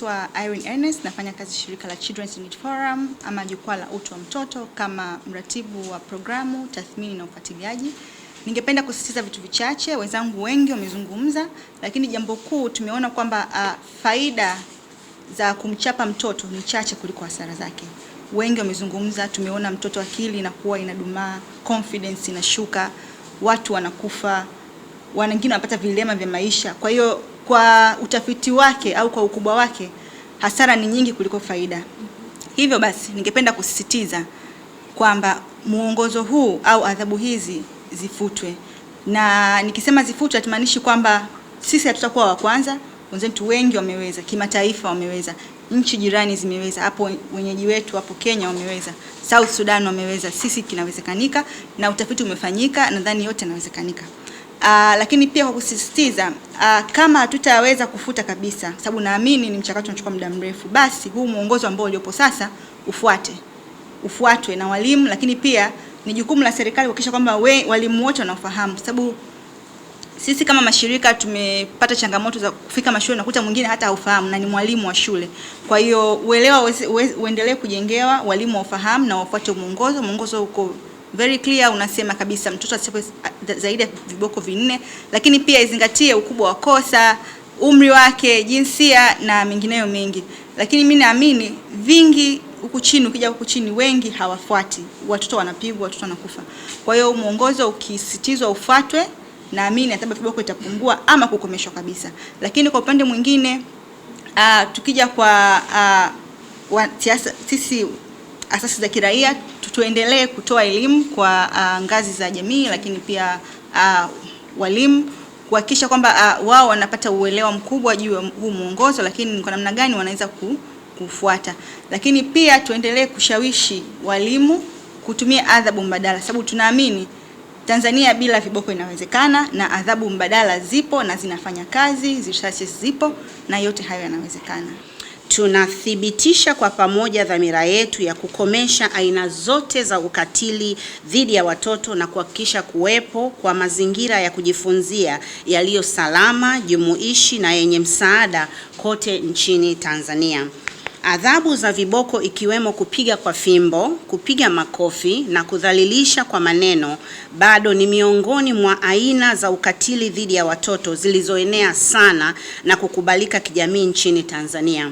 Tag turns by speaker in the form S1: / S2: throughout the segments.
S1: naitwa Irene Ernest, nafanya kazi shirika la Children's Need Forum ama jukwaa la utu wa mtoto kama mratibu wa programu, tathmini na ufuatiliaji. Ningependa kusisitiza vitu vichache, wenzangu wengi wamezungumza, lakini jambo kuu tumeona kwamba faida za kumchapa mtoto ni chache kuliko hasara zake. Wengi wamezungumza, tumeona mtoto akili inakuwa inadumaa, confidence inashuka, watu wanakufa, wengine wanapata vilema vya maisha. Kwa hiyo kwa utafiti wake au kwa ukubwa wake, hasara ni nyingi kuliko faida. Hivyo basi ningependa kusisitiza kwamba muongozo huu au adhabu hizi zifutwe. Na nikisema zifutwe hatumaanishi kwamba sisi hatutakuwa wa kwanza. Wenzetu wengi wameweza, kimataifa wameweza, nchi jirani zimeweza, hapo wenyeji wetu hapo Kenya wameweza, South Sudan wameweza, sisi kinawezekanika na utafiti umefanyika, nadhani yote yanawezekanika. Lakini pia kwa kusisitiza, kama hatutaweza kufuta kabisa, sababu naamini ni mchakato unachukua muda mrefu, basi huu muongozo ambao uliopo sasa ufuatwe na walimu, lakini pia ni jukumu la serikali kuhakikisha kwamba walimu wote wanafahamu, sababu sisi kama mashirika tumepata changamoto za kufika mashule, nakuta mwingine hata haufahamu na ni mwalimu wa shule. Kwa hiyo uelewa uendelee kujengewa, walimu wafahamu na wafuate muongozo. Muongozo uko very clear, unasema kabisa mtoto asipe zaidi ya viboko 4, lakini pia izingatie ukubwa wa kosa, umri wake, jinsia na mengineyo mengi. Lakini mimi naamini vingi huku chini, ukija huku chini wengi hawafuati. Watoto wanapigwa, watoto wanakufa. Kwa hiyo muongozo ukisitizwa ufuatwe, naamini adhabu ya viboko itapungua ama kukomeshwa kabisa. Lakini kwa upande mwingine, tukija kwa sisi asasi za kiraia, tuendelee kutoa elimu kwa ngazi za jamii, lakini pia walimu kuhakikisha kwamba wao wanapata uelewa mkubwa juu ya huu muongozo, lakini kwa namna gani wanaweza kufuata. Lakini pia tuendelee kushawishi walimu kutumia adhabu mbadala, sababu tunaamini Tanzania bila viboko inawezekana, na adhabu mbadala zipo na zinafanya kazi, researches zipo na yote hayo yanawezekana.
S2: Tunathibitisha kwa pamoja dhamira yetu ya kukomesha aina zote za ukatili dhidi ya watoto na kuhakikisha kuwepo kwa mazingira ya kujifunzia yaliyo salama, jumuishi na yenye msaada kote nchini Tanzania. Adhabu za viboko ikiwemo kupiga kwa fimbo, kupiga makofi na kudhalilisha kwa maneno bado ni miongoni mwa aina za ukatili dhidi ya watoto zilizoenea sana na kukubalika kijamii nchini Tanzania.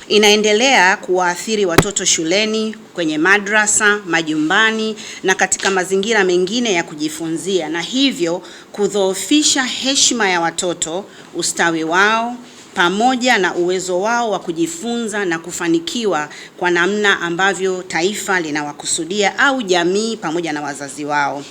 S2: Inaendelea kuwaathiri watoto shuleni, kwenye madrasa, majumbani na katika mazingira mengine ya kujifunzia, na hivyo kudhoofisha heshima ya watoto, ustawi wao pamoja na uwezo wao wa kujifunza na kufanikiwa kwa namna ambavyo taifa linawakusudia au jamii pamoja na wazazi wao.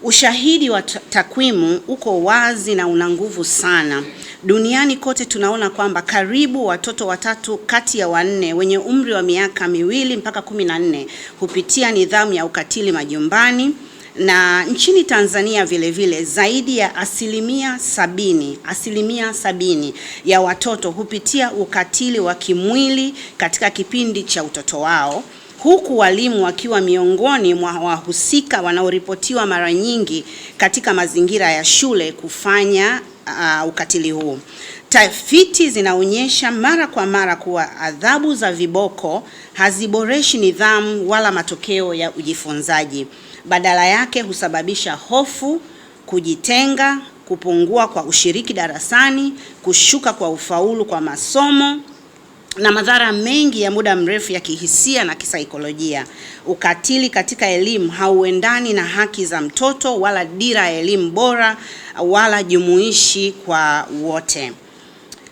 S2: Ushahidi wa takwimu uko wazi na una nguvu sana. Duniani kote tunaona kwamba karibu watoto 3 kati ya 4 wenye umri wa miaka 2 mpaka 14 hupitia nidhamu ya ukatili majumbani, na nchini Tanzania vile vile zaidi ya asilimia 70 ya watoto hupitia ukatili wa kimwili katika kipindi cha utoto wao, huku walimu wakiwa miongoni mwa wahusika wanaoripotiwa mara nyingi katika mazingira ya shule kufanya ukatili huu. Tafiti zinaonyesha mara kwa mara kuwa adhabu za viboko haziboreshi nidhamu wala matokeo ya ujifunzaji. Badala yake husababisha hofu, kujitenga, kupungua kwa ushiriki darasani, kushuka kwa ufaulu kwa masomo na madhara mengi ya muda mrefu ya kihisia na kisaikolojia. Ukatili katika elimu hauendani na haki za mtoto wala dira ya elimu bora wala jumuishi kwa wote.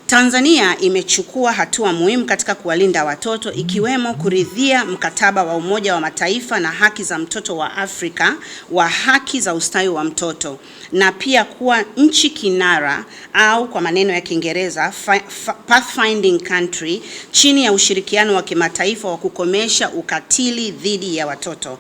S2: Tanzania imechukua hatua muhimu katika kuwalinda watoto, ikiwemo kuridhia mkataba wa Umoja wa Mataifa na haki za mtoto wa Afrika wa haki za ustawi wa mtoto, na pia kuwa nchi kinara au kwa maneno ya Kiingereza pathfinding country chini ya ushirikiano wa kimataifa wa kukomesha ukatili dhidi ya watoto.